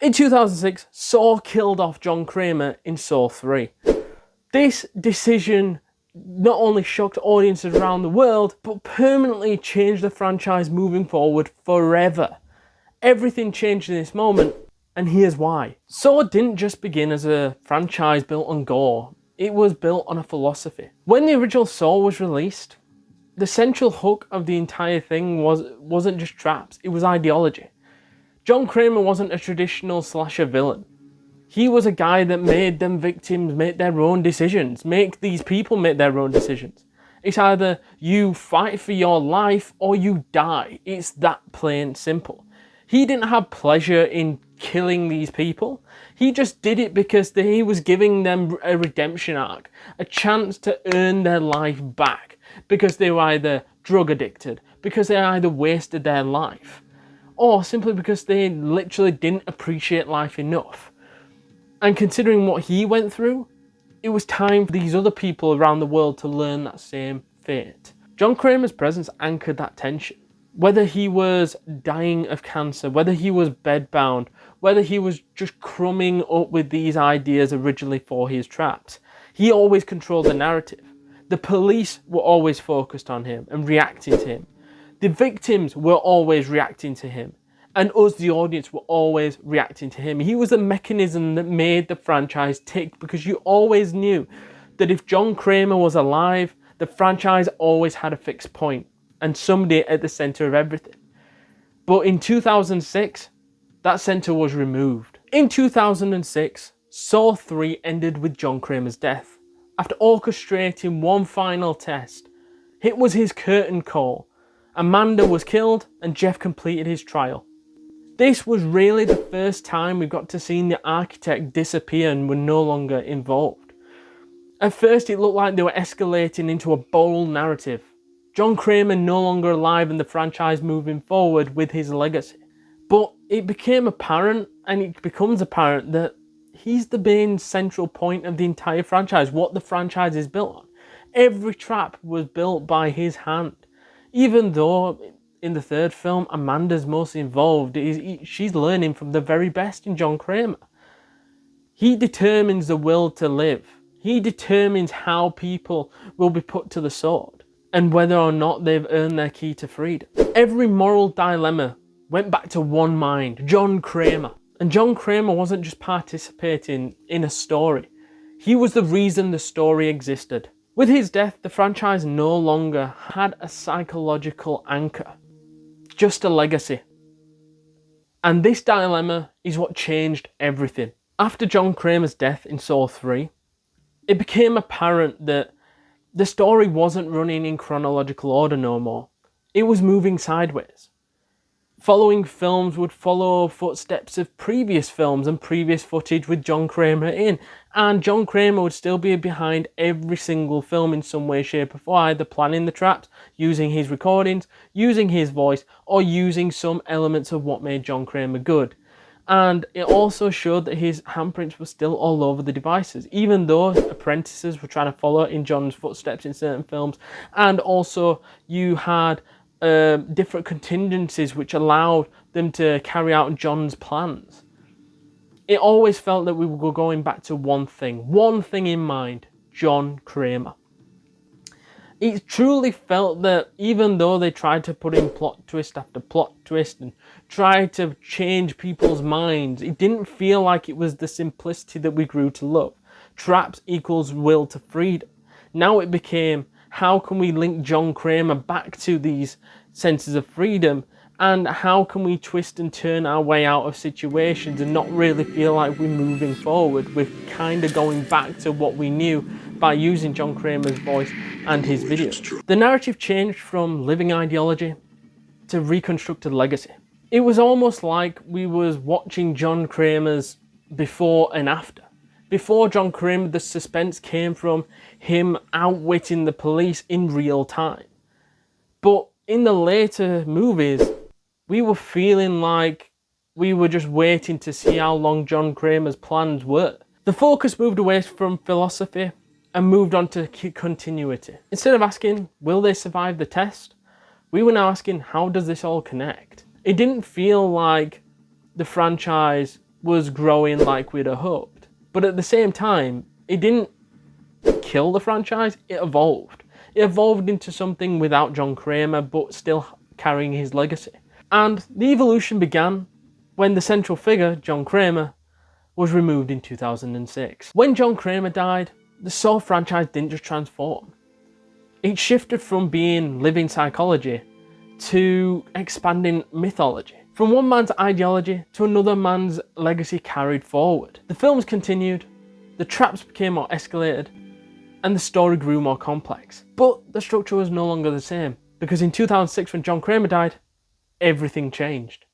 In 2006, Saw killed off John Kramer in Saw 3. This decision not only shocked audiences around the world, but permanently changed the franchise moving forward forever. Everything changed in this moment, and here's why. Saw didn't just begin as a franchise built on gore, it was built on a philosophy. When the original Saw was released, the central hook of the entire thing wasn't just traps, it was ideology. John Kramer wasn't a traditional slasher villain. He was a guy that made them victims make their own decisions, make these people make their own decisions. It's either you fight for your life or you die. It's that plain simple. He didn't have pleasure in killing these people. He just did it because he was giving them a redemption arc, a chance to earn their life back, because they were either drug addicted, because they either wasted their life, or simply because they literally didn't appreciate life enough. And considering what he went through, it was time for these other people around the world to learn that same fate. John Kramer's presence anchored that tension. Whether he was dying of cancer, whether he was bedbound, whether he was just crumbing up with these ideas originally for his traps, he always controlled the narrative. The police were always focused on him and reacting to him. The victims were always reacting to him. And us, the audience, were always reacting to him. He was the mechanism that made the franchise tick, because you always knew that if John Kramer was alive, the franchise always had a fixed point and somebody at the center of everything. But in 2006, that center was removed. In 2006, Saw 3 ended with John Kramer's death. After orchestrating one final test, it was his curtain call. Amanda was killed and Jeff completed his trial. This was really the first time we got to see the architect disappear and were no longer involved. At first it looked like they were escalating into a bold narrative. John Kramer no longer alive and the franchise moving forward with his legacy. But it became apparent, and it becomes apparent, that he's the main central point of the entire franchise, what the franchise is built on. Every trap was built by his hand. Even though in the third film, Amanda's mostly involved, she's learning from the very best in John Kramer. He determines the will to live. He determines how people will be put to the sword and whether or not they've earned their key to freedom. Every moral dilemma went back to one mind, John Kramer. And John Kramer wasn't just participating in a story. He was the reason the story existed. With his death, the franchise no longer had a psychological anchor, just a legacy. And this dilemma is what changed everything. After John Kramer's death in Saw 3, it became apparent that the story wasn't running in chronological order no more. It was moving sideways. Following films would follow footsteps of previous films and previous footage with John Kramer in, and John Kramer would still be behind every single film in some way, shape or form, either planning the traps, using his recordings, using his voice, or using some elements of what made John Kramer good. And it also showed that his handprints were still all over the devices, even though Apprentices were trying to follow in John's footsteps in certain films, and also you had different contingencies which allowed them to carry out John's plans. It always felt that we were going back to one thing in mind, John Kramer. It truly felt that even though they tried to put in plot twist after plot twist and tried to change people's minds, it didn't feel like it was the simplicity that we grew to love. Traps equals will to freedom. Now it became, how can we link John Kramer back to these senses of freedom, and how can we twist and turn our way out of situations and not really feel like we're moving forward? We're kind of going back to what we knew by using John Kramer's voice and his videos. The narrative changed from living ideology to reconstructed legacy. It was almost like we was watching John Kramer's before and after. Before John Kramer, the suspense came from him outwitting the police in real time. But in the later movies, we were feeling like we were just waiting to see how long John Kramer's plans were. The focus moved away from philosophy and moved on to continuity. Instead of asking, will they survive the test? We were now asking, how does this all connect? It didn't feel like the franchise was growing like we'd have hoped. But at the same time, it didn't kill the franchise, it evolved. It evolved into something without John Kramer, but still carrying his legacy. And the evolution began when the central figure, John Kramer, was removed in 2006. When John Kramer died, the Saw franchise didn't just transform. It shifted from being living psychology to expanding mythology. From one man's ideology to another man's legacy carried forward. The films continued, the traps became more escalated, and the story grew more complex. But the structure was no longer the same, because in 2006 when John Kramer died, everything changed.